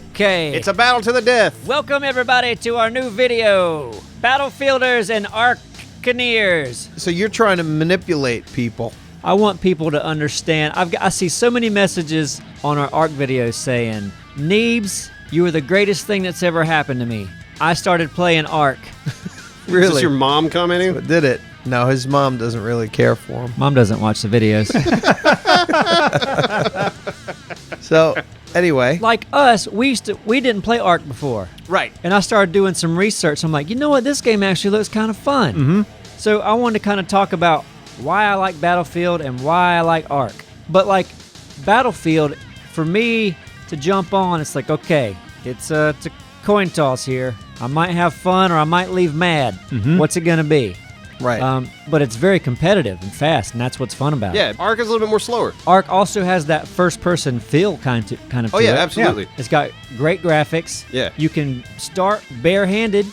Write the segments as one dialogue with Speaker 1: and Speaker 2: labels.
Speaker 1: Okay.
Speaker 2: It's a battle to the death.
Speaker 1: Welcome, everybody, to our new video. Battlefielders and Arcaneers.
Speaker 3: So you're trying to manipulate people.
Speaker 1: I want people to understand. I see so many messages on our ARK videos saying, Neebs, you were the greatest thing that's ever happened to me. I started playing ARK.
Speaker 3: Really?
Speaker 2: Is this your mom commenting?
Speaker 3: But did it? No, his mom doesn't really care for him.
Speaker 1: Mom doesn't watch the videos.
Speaker 3: So, anyway.
Speaker 1: Like us, we didn't play ARK before.
Speaker 2: Right.
Speaker 1: And I started doing some research. I'm like, you know what? This game actually looks kind of fun.
Speaker 3: Mm-hmm.
Speaker 1: So I wanted to kind of talk about why I like Battlefield and why I like ARK. But like Battlefield, for me to jump on, it's like, okay, it's a coin toss here. I might have fun or I might leave mad.
Speaker 3: Mm-hmm.
Speaker 1: What's it going to be?
Speaker 3: Right.
Speaker 1: But it's very competitive and fast, and that's what's fun about it.
Speaker 2: Yeah, ARK is a little bit more slower.
Speaker 1: ARK also has that first-person feel kind of
Speaker 2: Oh,
Speaker 1: to
Speaker 2: yeah,
Speaker 1: it.
Speaker 2: absolutely.
Speaker 1: It's got great graphics.
Speaker 2: Yeah.
Speaker 1: You can start barehanded,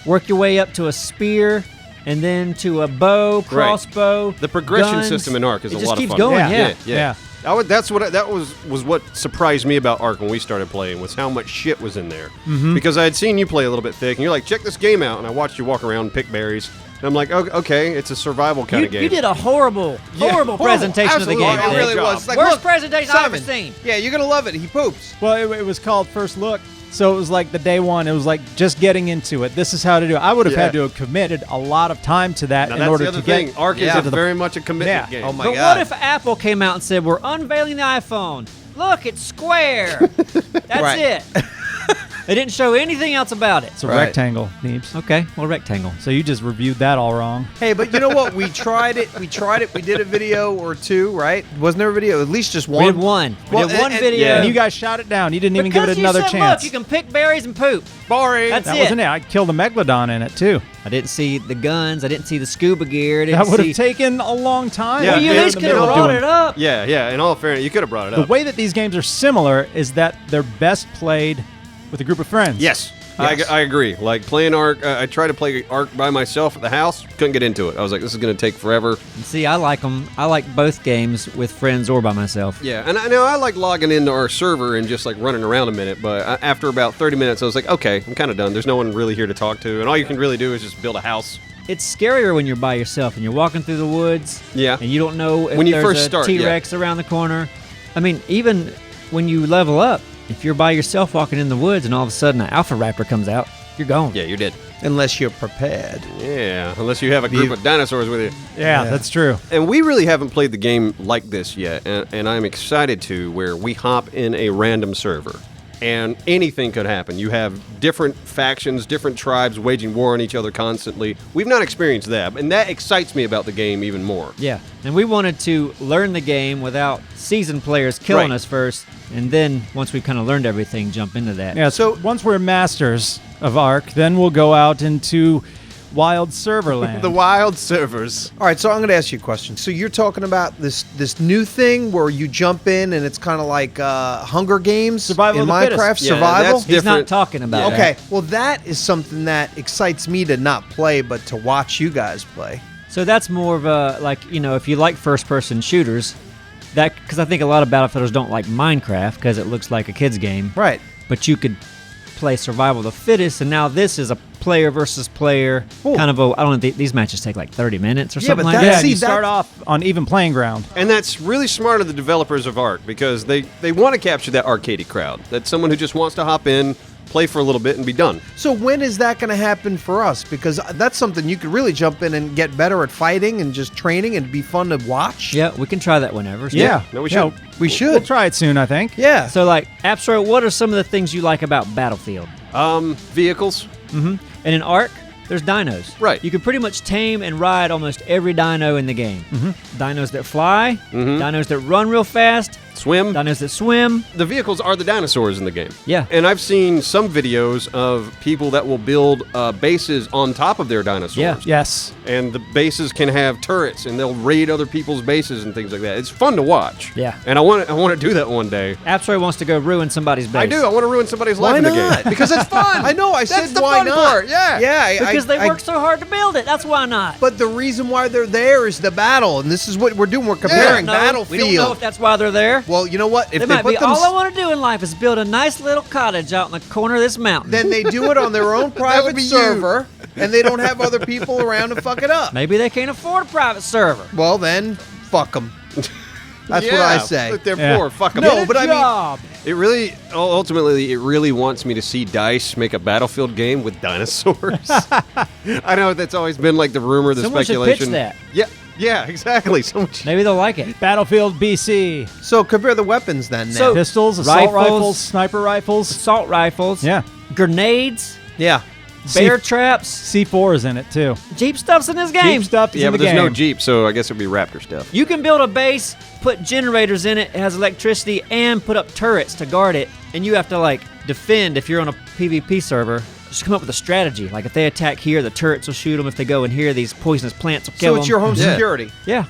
Speaker 1: work your way up to a spear, and then to a bow, crossbow.
Speaker 2: The progression
Speaker 1: guns.
Speaker 2: system in ARK is a lot of fun.
Speaker 1: It just keeps going, yeah.
Speaker 2: Yeah. That was what surprised me about ARK when we started playing, was how much shit was in there.
Speaker 3: Mm-hmm.
Speaker 2: Because I had seen you play a little bit thick, and you're like, check this game out, and I watched you walk around and pick berries. And I'm like, okay, it's a survival kind of game.
Speaker 1: You did a horrible presentation
Speaker 2: Absolutely.
Speaker 1: of the game.
Speaker 3: It really was. Like,
Speaker 1: Worst
Speaker 3: look,
Speaker 1: presentation I've ever
Speaker 3: Simon.
Speaker 1: seen.
Speaker 3: Yeah, you're going to love it. He poops.
Speaker 4: Well, it was called First Look, so it was like the day one. It was like just getting into it. This is how to do it. I would have had to have committed a lot of time to that
Speaker 2: Now,
Speaker 4: in
Speaker 2: that's
Speaker 4: order
Speaker 2: the other
Speaker 4: to
Speaker 2: thing.
Speaker 4: get
Speaker 2: ARK is
Speaker 4: to the
Speaker 2: very much a commitment
Speaker 4: Yeah.
Speaker 2: game.
Speaker 3: Oh, my
Speaker 1: But
Speaker 3: God.
Speaker 1: what if Apple came out and said, we're unveiling the iPhone? Look, it's square. That's
Speaker 3: Right.
Speaker 1: it. They didn't show anything else about it.
Speaker 4: It's a
Speaker 3: Right.
Speaker 4: rectangle, Neebs.
Speaker 1: Okay, well, rectangle.
Speaker 4: So you just reviewed that all wrong.
Speaker 3: Hey, but you know what? We tried it. We did a video or two, right? Wasn't there a video? At least just one?
Speaker 1: We did one. We
Speaker 3: Well,
Speaker 1: did one
Speaker 3: and-
Speaker 1: video.
Speaker 4: And you guys shot it down. You didn't even give it
Speaker 1: Because
Speaker 4: another
Speaker 1: you said,
Speaker 4: chance.
Speaker 1: Look, you can pick berries and poop.
Speaker 2: Boring.
Speaker 1: That's
Speaker 4: that
Speaker 1: it.
Speaker 4: wasn't it. I killed a megalodon in it too.
Speaker 1: I didn't see the guns. I didn't see the scuba gear. I didn't
Speaker 4: That would
Speaker 1: see...
Speaker 4: have taken a long time.
Speaker 2: Yeah,
Speaker 1: Well, you
Speaker 2: yeah,
Speaker 1: at least
Speaker 2: in
Speaker 1: could
Speaker 2: the
Speaker 1: have
Speaker 2: middle
Speaker 1: brought
Speaker 2: doing-
Speaker 1: it up.
Speaker 2: Yeah, in all fairness, you could have brought it
Speaker 4: The
Speaker 2: up.
Speaker 4: way that these games are similar is that they're best played with a group of friends.
Speaker 2: Yes.
Speaker 4: Yes.
Speaker 2: I agree. Like playing ARK, I tried to play ARK by myself at the house. Couldn't get into it. I was like, this is going to take forever.
Speaker 1: And see, I like them. I like both games with friends or by myself.
Speaker 2: Yeah, and I know I like logging into our server and just like running around a minute, but after about 30 minutes, I was like, okay, I'm kind of done. There's no one really here to talk to, and all you can really do is just build a house.
Speaker 1: It's scarier when you're by yourself and you're walking through the woods.
Speaker 2: Yeah.
Speaker 1: And you don't know if
Speaker 2: When you
Speaker 1: there's
Speaker 2: first
Speaker 1: a
Speaker 2: start,
Speaker 1: T-Rex around the corner. I mean, even when you level up, if you're by yourself walking in the woods and all of a sudden an alpha raptor comes out, you're gone.
Speaker 2: Yeah, you're dead.
Speaker 3: Unless you're prepared.
Speaker 2: Yeah, unless you have a group of dinosaurs with you.
Speaker 4: Yeah,
Speaker 3: Yeah.
Speaker 4: that's true.
Speaker 2: And we really haven't played the game like this yet, and I'm excited to, where we hop in a random server. And anything could happen. You have different factions, different tribes waging war on each other constantly. We've not experienced that, and that excites me about the game even more.
Speaker 1: Yeah. And we wanted to learn the game without seasoned players killing
Speaker 2: Right.
Speaker 1: us first. And then once we've kind of learned everything, jump into that.
Speaker 4: Yeah, so once we're masters of ARK, then we'll go out into wild serverland.
Speaker 2: The wild servers.
Speaker 3: All right, so I'm going to ask you a question. So you're talking about this new thing where you jump in and it's kind of like Hunger Games
Speaker 4: Survival
Speaker 3: in
Speaker 4: of the
Speaker 3: Minecraft,
Speaker 4: fittest.
Speaker 2: Yeah,
Speaker 3: survival?
Speaker 2: that's
Speaker 1: He's not
Speaker 2: different.
Speaker 1: talking about
Speaker 2: Yeah.
Speaker 1: that.
Speaker 3: Okay, well that is something that excites me to not play, but to watch you guys play.
Speaker 1: So that's more of a, like, you know, if you like first-person shooters, that, because I think a lot of Battlefielders don't like Minecraft because it looks like a kid's game.
Speaker 3: Right.
Speaker 1: But you could play Survival of the Fittest, and now this is a player versus player
Speaker 3: Cool.
Speaker 1: kind of a, I don't know, these matches take like 30 minutes or
Speaker 3: Yeah,
Speaker 1: something
Speaker 3: but
Speaker 1: like
Speaker 3: that-
Speaker 1: that.
Speaker 4: yeah,
Speaker 3: See,
Speaker 4: you
Speaker 3: that-
Speaker 4: start off on even playing ground.
Speaker 2: And that's really smart of the developers of ARK, because they want to capture that arcadey crowd. That's someone who just wants to hop in, play for a little bit, and be done.
Speaker 3: So when is that going to happen for us? Because that's something you could really jump in and get better at fighting and just training and be fun to watch.
Speaker 1: Yeah, we can try that whenever.
Speaker 4: Yeah.
Speaker 2: No, we
Speaker 4: Yeah,
Speaker 2: should.
Speaker 3: We should.
Speaker 4: We'll try it soon, I think.
Speaker 3: Yeah.
Speaker 1: So, like, Abstro, what are some of the things you like about Battlefield?
Speaker 2: Vehicles.
Speaker 1: And in ARK, there's dinos.
Speaker 2: Right.
Speaker 1: You can pretty much tame and ride almost every dino in the game. Dinos that fly, dinos that run real fast,
Speaker 2: Swim.
Speaker 1: dinos that swim.
Speaker 2: The vehicles are the dinosaurs in the game.
Speaker 1: Yeah.
Speaker 2: And I've seen some videos of people that will build bases on top of their dinosaurs.
Speaker 1: Yeah.
Speaker 4: Yes.
Speaker 2: And the bases can have turrets, and they'll raid other people's bases and things like that. It's fun to watch.
Speaker 1: Yeah.
Speaker 2: And I want to do that one day.
Speaker 1: Abstro wants to go ruin somebody's base.
Speaker 2: I do. I want to ruin somebody's
Speaker 3: Why
Speaker 2: life in the
Speaker 3: not?
Speaker 2: game because it's fun.
Speaker 3: I know. I
Speaker 2: That's
Speaker 3: said
Speaker 2: the
Speaker 3: why
Speaker 2: fun
Speaker 3: not?
Speaker 2: part. Yeah.
Speaker 3: Yeah.
Speaker 1: Because they work so hard to build it. That's why not.
Speaker 3: But the reason why they're there is the battle, and this is what we're doing. We're comparing
Speaker 1: No,
Speaker 3: Battlefield.
Speaker 1: we don't know if that's why they're there.
Speaker 3: Well, you know what? If
Speaker 1: It
Speaker 3: they
Speaker 1: might
Speaker 3: put
Speaker 1: be
Speaker 3: them,
Speaker 1: all I want to do in life is build a nice little cottage out in the corner of this mountain.
Speaker 3: then they do it on their own private
Speaker 2: be you.
Speaker 3: server, and they don't have other people around to fuck it up.
Speaker 1: Maybe they can't afford a private server.
Speaker 3: Well, then fuck them. That's what I say.
Speaker 2: What they're
Speaker 4: Yeah.
Speaker 2: for. Fuck 'em.
Speaker 3: No, but I mean,
Speaker 1: Job.
Speaker 2: It really, ultimately, it really wants me to see DICE make a Battlefield game with dinosaurs. I know that's always been like the rumor, the
Speaker 1: Someone should
Speaker 2: speculation.
Speaker 1: pitch that.
Speaker 2: Yeah, exactly. Someone should.
Speaker 1: Maybe they'll like it.
Speaker 4: Battlefield BC.
Speaker 3: so compare the weapons then. Now.
Speaker 1: So-
Speaker 4: Pistols, assault
Speaker 1: Rifles.
Speaker 4: rifles, sniper rifles.
Speaker 1: Assault rifles.
Speaker 4: Yeah.
Speaker 1: Grenades.
Speaker 3: yeah.
Speaker 1: Bear traps.
Speaker 4: C4 is in it too.
Speaker 1: Jeep stuff's in this game.
Speaker 4: Jeep stuff is
Speaker 2: Yeah,
Speaker 4: in
Speaker 2: but
Speaker 4: the
Speaker 2: there's
Speaker 4: game.
Speaker 2: no Jeep, so I guess it'd be Raptor stuff.
Speaker 1: You can build a base, put generators in it, it has electricity, and put up turrets to guard it. And you have to like defend if you're on a PvP server. Just come up with a strategy. Like if they attack here, the turrets will shoot them. If they go in here, these poisonous plants will kill
Speaker 3: So
Speaker 1: them.
Speaker 3: it's your home
Speaker 2: Yeah.
Speaker 3: security.
Speaker 1: Yeah.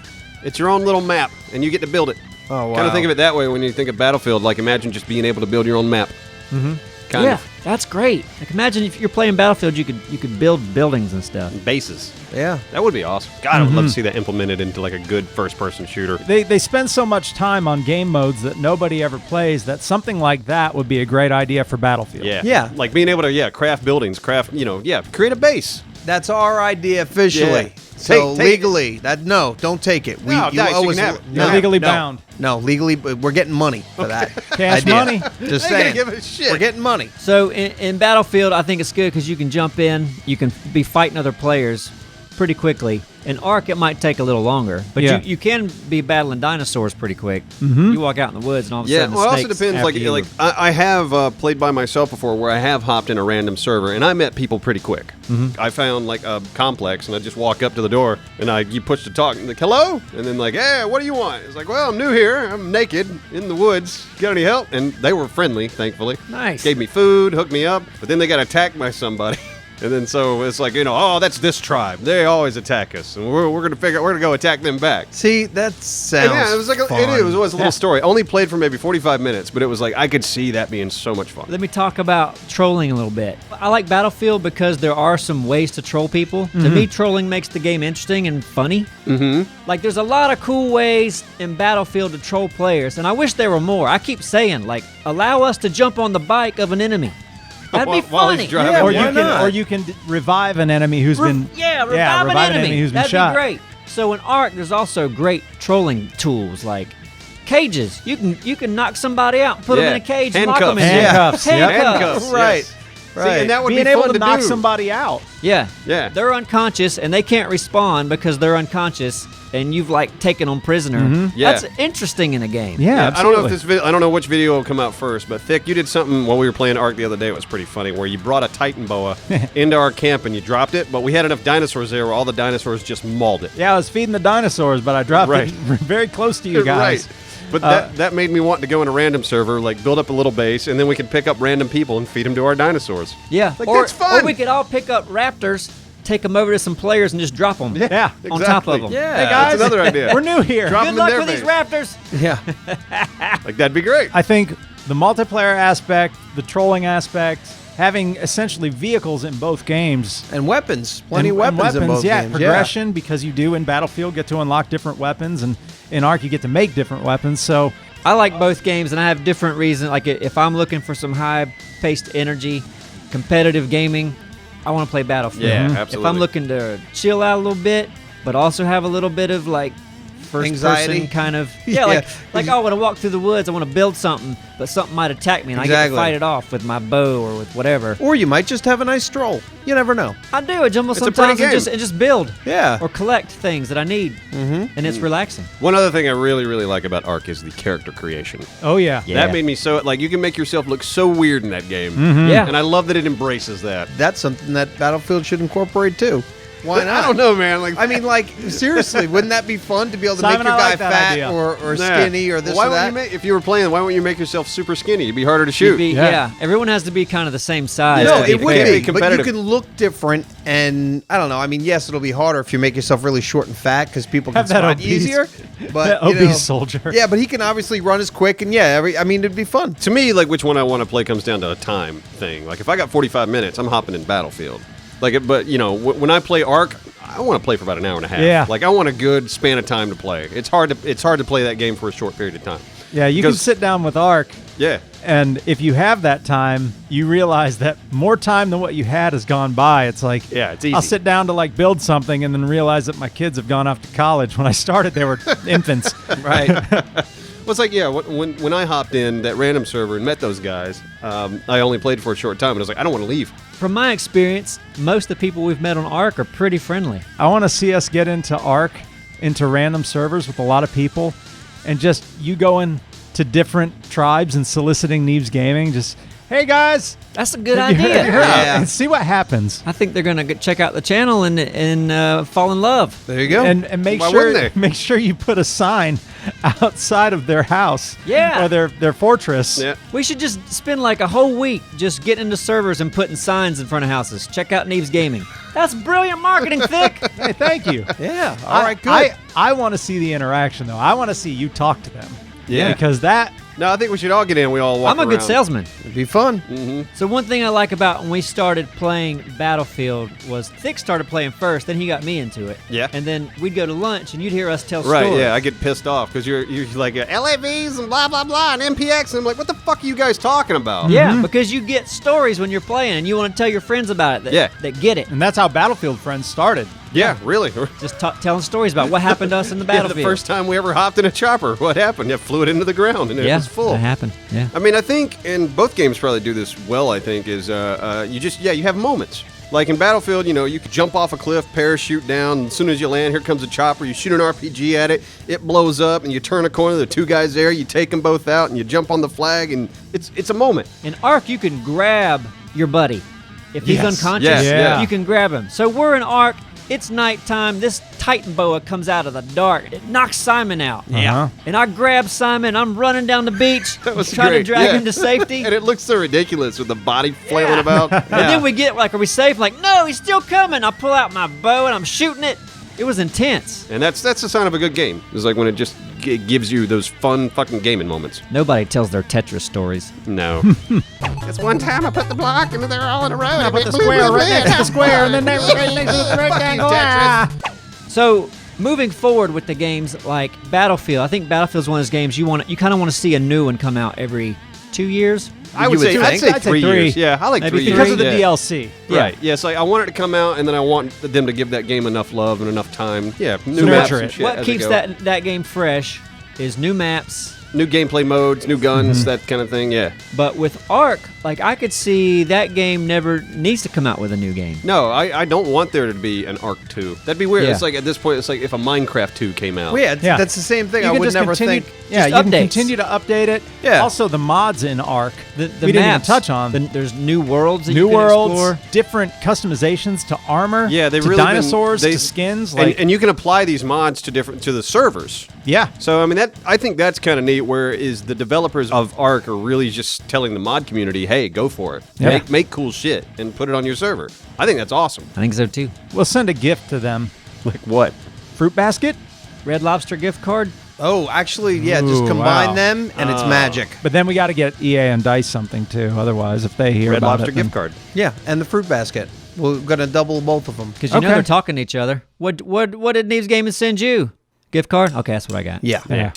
Speaker 2: It's your own little map, and you get to build it.
Speaker 3: Oh, wow.
Speaker 2: Kind of think of it that way when you think of Battlefield. Like imagine just being able to build your own map. Mm-hmm. Kind
Speaker 1: Yeah,
Speaker 2: of.
Speaker 1: that's great. Like imagine if you're playing Battlefield, you could build buildings and stuff.
Speaker 2: Bases.
Speaker 3: Yeah.
Speaker 2: That would be awesome. God, I would love to see that implemented into like a good first-person shooter.
Speaker 4: They spend so much time on game modes that nobody ever plays that something like that would be a great idea for Battlefield.
Speaker 2: Yeah.
Speaker 3: Yeah.
Speaker 2: Like being able to, craft buildings, create a base.
Speaker 3: That's our idea officially.
Speaker 2: Yeah.
Speaker 3: So
Speaker 2: Take it.
Speaker 3: legally, don't take it.
Speaker 2: No,
Speaker 3: you
Speaker 2: Dice,
Speaker 3: owe
Speaker 2: you
Speaker 3: us
Speaker 2: can have
Speaker 3: a-
Speaker 2: it.
Speaker 4: You're legally bound.
Speaker 3: No, legally, but we're getting money for that.
Speaker 4: Cash
Speaker 3: idea.
Speaker 4: money.
Speaker 3: Just
Speaker 2: I ain't
Speaker 3: saying.
Speaker 2: gonna give a shit.
Speaker 3: We're getting money.
Speaker 1: So in Battlefield, I think it's good because you can jump in, you can be fighting other players pretty quickly. In ARK, it might take a little longer, but
Speaker 4: Yeah.
Speaker 1: you can be battling dinosaurs pretty quick. You walk out in the woods and all of a
Speaker 2: Yeah,
Speaker 1: sudden
Speaker 2: well, it
Speaker 1: the
Speaker 2: also
Speaker 1: snakes
Speaker 2: depends.
Speaker 1: after you.
Speaker 2: I have played by myself before, where I have hopped in a random server, and I met people pretty quick. I found like a complex, and I just walk up to the door, and you push the talk, and like, hello, and then like, hey, what do you want? It's like, well, I'm new here, I'm naked in the woods. Got any help? And they were friendly, thankfully.
Speaker 1: Nice.
Speaker 2: Gave me food, hooked me up, but then they got attacked by somebody. And then so it's like, oh, that's this tribe. They always attack us, and we're gonna go attack them back.
Speaker 3: See, that sounds.
Speaker 2: Yeah, it was like
Speaker 3: fun.
Speaker 2: it was a little story. Only played for maybe 45 minutes, but it was like I could see that being so much fun.
Speaker 1: Let me talk about trolling a little bit. I like Battlefield because there are some ways to troll people. To me, trolling makes the game interesting and funny. Like, there's a lot of cool ways in Battlefield to troll players, and I wish there were more. I keep saying, like, allow us to jump on the bike of an enemy. That'd be
Speaker 2: While he's
Speaker 1: funny.
Speaker 2: driving.
Speaker 3: Yeah,
Speaker 4: Or
Speaker 3: why
Speaker 4: you can
Speaker 3: not?
Speaker 4: or you can revive an enemy who's been
Speaker 1: revive an enemy.
Speaker 4: who's been
Speaker 1: That'd
Speaker 4: shot.
Speaker 1: be great. So in ARK, there's also great trolling tools like cages. You can knock somebody out, put them in a cage, and lock them in there.
Speaker 4: Handcuffs. Yep.
Speaker 2: Handcuffs,
Speaker 3: Right.
Speaker 2: yes.
Speaker 3: Right.
Speaker 2: See, and that would
Speaker 4: Being
Speaker 2: be
Speaker 4: able
Speaker 2: fun
Speaker 4: to knock
Speaker 2: do.
Speaker 4: somebody out.
Speaker 1: Yeah.
Speaker 2: Yeah.
Speaker 1: They're unconscious and they can't respawn because they're unconscious and you've like taken them prisoner.
Speaker 2: Yeah.
Speaker 1: That's interesting in a game.
Speaker 4: Yeah,
Speaker 2: I don't know if
Speaker 4: absolutely.
Speaker 2: I don't know which video will come out first, but Thick, you did something while we were playing ARK the other day. It was pretty funny, where you brought a Titan boa into our camp and you dropped it, but we had enough dinosaurs there where all the dinosaurs just mauled it.
Speaker 4: Yeah, I was feeding the dinosaurs, but I dropped
Speaker 2: Right.
Speaker 4: it very close to you guys.
Speaker 2: Right. But that made me want to go in a random server, like build up a little base, and then we could pick up random people and feed them to our dinosaurs.
Speaker 1: Yeah.
Speaker 2: Like,
Speaker 1: or,
Speaker 2: that's fun.
Speaker 1: Or we could all pick up raptors, take them over to some players and just drop them
Speaker 4: Yeah.
Speaker 1: on top of them.
Speaker 3: Yeah.
Speaker 4: Hey guys,
Speaker 2: That's another idea.
Speaker 4: We're new here.
Speaker 2: Drop
Speaker 1: Good
Speaker 2: 'em in
Speaker 1: luck
Speaker 2: their
Speaker 1: with these
Speaker 2: base.
Speaker 1: raptors.
Speaker 3: Yeah.
Speaker 2: Like that'd be great.
Speaker 4: I think the multiplayer aspect, the trolling aspect, having essentially vehicles in both games.
Speaker 3: And weapons. Plenty
Speaker 4: and
Speaker 3: of weapons in both
Speaker 4: yeah,
Speaker 3: games.
Speaker 4: progression, because you do in Battlefield get to unlock different weapons, and in ARK you get to make different weapons. So
Speaker 1: I like both games, and I have different reasons. Like if I'm looking for some high-paced energy, competitive gaming, I want to play Battlefield.
Speaker 2: Yeah,
Speaker 1: If
Speaker 2: absolutely.
Speaker 1: I'm looking to chill out a little bit, but also have a little bit of like
Speaker 3: Anxiety?
Speaker 1: first-person kind of
Speaker 3: Yeah.
Speaker 1: like I want to walk through the woods. I want to build something, but something might attack me, and I get to
Speaker 3: Exactly.
Speaker 1: fight it off with my bow or with whatever.
Speaker 3: Or you might just have a nice stroll. You never know.
Speaker 1: I do. I jumble
Speaker 2: It's a pretty
Speaker 1: sometimes and
Speaker 2: game.
Speaker 1: just build.
Speaker 3: Yeah.
Speaker 1: Or collect things that I need, and it's relaxing.
Speaker 2: One other thing I really, really like about ARK is the character creation.
Speaker 4: oh yeah.
Speaker 2: That made me so, like, you can make yourself look so weird in that game.
Speaker 1: Yeah.
Speaker 2: And I love that it embraces that.
Speaker 3: That's something that Battlefield should incorporate too. Why not?
Speaker 2: I don't know, man. Like,
Speaker 3: I mean, like, seriously, wouldn't that be fun to be able to
Speaker 4: Simon,
Speaker 3: make your
Speaker 4: I
Speaker 3: guy
Speaker 4: like that
Speaker 3: fat
Speaker 4: idea.
Speaker 3: or
Speaker 2: nah.
Speaker 3: skinny or this
Speaker 2: why
Speaker 3: or
Speaker 2: wouldn't
Speaker 3: that?
Speaker 2: you make, if you were playing, why wouldn't you make yourself super skinny? It'd be harder to
Speaker 1: You'd
Speaker 2: shoot.
Speaker 1: be-
Speaker 4: Yeah.
Speaker 1: yeah. Everyone has to be kind of the same size.
Speaker 3: No,
Speaker 1: to be
Speaker 3: it would
Speaker 1: fair.
Speaker 2: be
Speaker 3: be, but you
Speaker 2: competitive.
Speaker 3: can look different, and I don't know. I mean, yes, it'll be harder if you make yourself really short and fat because people can
Speaker 4: Have that
Speaker 3: spot
Speaker 4: obese-
Speaker 3: easier. But
Speaker 4: that
Speaker 3: you
Speaker 4: obese
Speaker 3: know,
Speaker 4: soldier.
Speaker 3: yeah, but he can obviously run as quick, and yeah, I mean, it'd be fun.
Speaker 2: To me, like, which one I want to play comes down to a time thing. Like, if I got 45 minutes, I'm hopping in Battlefield. Like, but, you know, when I play ARK, I want to play for about an hour and a half.
Speaker 4: Yeah.
Speaker 2: Like, I want a good span of time to play. It's hard to play that game for a short period of time.
Speaker 4: Yeah, you can
Speaker 2: Because-
Speaker 4: sit down with ARK,
Speaker 2: Yeah.
Speaker 4: and if you have that time, you realize that more time than what you had has gone by. It's like,
Speaker 2: Yeah, it's easy.
Speaker 4: I'll sit down to like build something and then realize that my kids have gone off to college. When I started, they were infants.
Speaker 3: Right.
Speaker 2: Well, it's like, yeah, when I hopped in that random server and met those guys, I only played for a short time, and I was like, I don't want to leave.
Speaker 1: From my experience, most of the people we've met on ARK are pretty friendly.
Speaker 4: I want to see us get into ARK, into random servers with a lot of people, and just you going to different tribes and soliciting Neebs Gaming. Just, hey guys,
Speaker 1: That's a good
Speaker 4: have you
Speaker 1: idea.
Speaker 4: heard?
Speaker 3: Yeah.
Speaker 4: And see what happens.
Speaker 1: I think they're gonna check out the channel and fall in love.
Speaker 3: There you go.
Speaker 4: And make
Speaker 2: Why
Speaker 4: sure
Speaker 2: wouldn't they?
Speaker 4: make sure you put a sign outside of their house,
Speaker 1: Yeah.
Speaker 4: or their fortress.
Speaker 2: Yeah.
Speaker 1: We should just spend like a whole week just getting into servers and putting signs in front of houses. Check out Neebs Gaming. That's brilliant marketing, Thick.
Speaker 4: Hey, thank you.
Speaker 3: Yeah. All right. Good.
Speaker 4: I want to see the interaction though. I want to see you talk to them.
Speaker 2: Yeah.
Speaker 4: Because that
Speaker 2: No, I think we should all get in. We all walk
Speaker 1: I'm a good
Speaker 2: around.
Speaker 1: salesman.
Speaker 3: It'd be fun.
Speaker 1: So one thing I like about when we started playing Battlefield was Thick started playing first, then he got me into it.
Speaker 2: Yeah.
Speaker 1: And then we'd go to lunch and you'd hear us tell
Speaker 2: Right,
Speaker 1: stories.
Speaker 2: yeah, I get pissed off because you're like LAVs and blah blah blah and MPX, and I'm like, what the fuck are you guys talking about?
Speaker 1: Yeah, because you get stories when you're playing and you want to tell your friends about it that get it.
Speaker 4: and that's how Battlefield Friends started.
Speaker 2: Yeah, really.
Speaker 1: Just telling stories about what happened to us in the
Speaker 2: Yeah,
Speaker 1: battlefield.
Speaker 2: the first time we ever hopped in a chopper, what happened? You flew it into the ground and it was full.
Speaker 1: that happened. Yeah.
Speaker 2: I mean, I think, and both games probably do this well, I think, is you have moments. Like in Battlefield, you could jump off a cliff, parachute down, and as soon as you land, here comes a chopper, you shoot an RPG at it, it blows up, and you turn a corner, there are two guys there, you take them both out, and you jump on the flag, and it's a moment.
Speaker 1: In ARK, you can grab your buddy. If he's
Speaker 4: Yes.
Speaker 1: unconscious,
Speaker 2: Yes, yeah.
Speaker 1: you can grab him. So we're in ARK. It's nighttime. This Titan boa comes out of the dark. It knocks Simon out.
Speaker 4: Yeah.
Speaker 1: And I grab Simon. I'm running down the beach.
Speaker 2: That was
Speaker 1: trying
Speaker 2: great.
Speaker 1: to drag
Speaker 2: Yeah.
Speaker 1: him to safety.
Speaker 2: And it looks so ridiculous with the body flailing about.
Speaker 1: And then we get like, are we safe? Like, no, he's still coming. I pull out my bow and I'm shooting it. It was intense.
Speaker 2: And that's the sign of a good game. It's like when it just gives you those fun fucking gaming moments.
Speaker 1: Nobody tells their Tetris stories.
Speaker 2: No. It's one time I put the block and they're all in a row.
Speaker 4: I put the square right next to the square, and then next to the rectangle. Ah.
Speaker 1: So moving forward with the games like Battlefield, I think Battlefield's one of those games you kind of want to see a new one come out every 2 years.
Speaker 2: I would
Speaker 3: You would
Speaker 2: say, I'd
Speaker 3: think.
Speaker 2: say
Speaker 4: I'd say
Speaker 2: 3
Speaker 4: three.
Speaker 2: years. Yeah, I like
Speaker 1: Maybe
Speaker 2: 3 years.
Speaker 4: Because of the
Speaker 2: yeah.
Speaker 4: DLC.
Speaker 2: Right. Yeah, it's like I want it to come out, and then I want them to give that game enough love and enough time. Yeah, new
Speaker 4: Nurture
Speaker 2: maps
Speaker 4: it.
Speaker 2: and shit
Speaker 1: What
Speaker 2: as they
Speaker 1: keeps
Speaker 2: go.
Speaker 1: that game fresh is new maps.
Speaker 2: New gameplay modes, new guns, that kind of thing. Yeah.
Speaker 1: But with ARK, like I could see that game never needs to come out with a new game.
Speaker 2: No, I don't want there to be an ARK 2. That'd be weird.
Speaker 1: Yeah.
Speaker 2: It's like at this point, it's like if a Minecraft 2 came out.
Speaker 3: Well, yeah,
Speaker 4: Yeah.
Speaker 3: that's the same thing.
Speaker 4: You
Speaker 3: I
Speaker 4: can
Speaker 3: would
Speaker 4: just
Speaker 3: never
Speaker 4: continue,
Speaker 3: think.
Speaker 4: Yeah,
Speaker 1: just
Speaker 4: you can
Speaker 1: updates.
Speaker 4: continue to update it.
Speaker 3: Yeah.
Speaker 4: Also, the mods in ARK
Speaker 1: The
Speaker 4: we didn't even
Speaker 1: maps,
Speaker 4: touch on.
Speaker 1: There's new worlds that
Speaker 4: New
Speaker 1: you can
Speaker 4: worlds,
Speaker 1: explore.
Speaker 4: different customizations to armor,
Speaker 2: Yeah, they've
Speaker 4: to
Speaker 2: really
Speaker 4: dinosaurs,
Speaker 2: been,
Speaker 4: to skins.
Speaker 2: and,
Speaker 4: Like,
Speaker 2: and you can apply these mods to the servers.
Speaker 4: yeah,
Speaker 2: So I mean I think that's kind of neat. Where is the developers of ARK are really just telling the mod community, hey, go for it,
Speaker 4: Yeah.
Speaker 2: make cool shit and put it on your server. I think that's awesome.
Speaker 1: I think so too.
Speaker 4: we'll send a gift to them.
Speaker 2: Like what?
Speaker 4: Fruit basket,
Speaker 1: Red Lobster gift card.
Speaker 3: Oh, actually, yeah, just
Speaker 4: Ooh,
Speaker 3: combine
Speaker 4: wow.
Speaker 3: them and it's magic.
Speaker 4: but then we got to get EA and Dice something too. Otherwise, if they hear
Speaker 2: Red
Speaker 4: about
Speaker 2: Lobster
Speaker 4: it, then-
Speaker 2: gift card.
Speaker 3: Yeah, and the fruit basket. We're going to double both of them.
Speaker 1: Because you know
Speaker 4: Okay.
Speaker 1: they're talking to each other. What did Neebs Gaming send you? Gift card? Okay, that's what I got.
Speaker 3: Yeah.
Speaker 4: Yeah.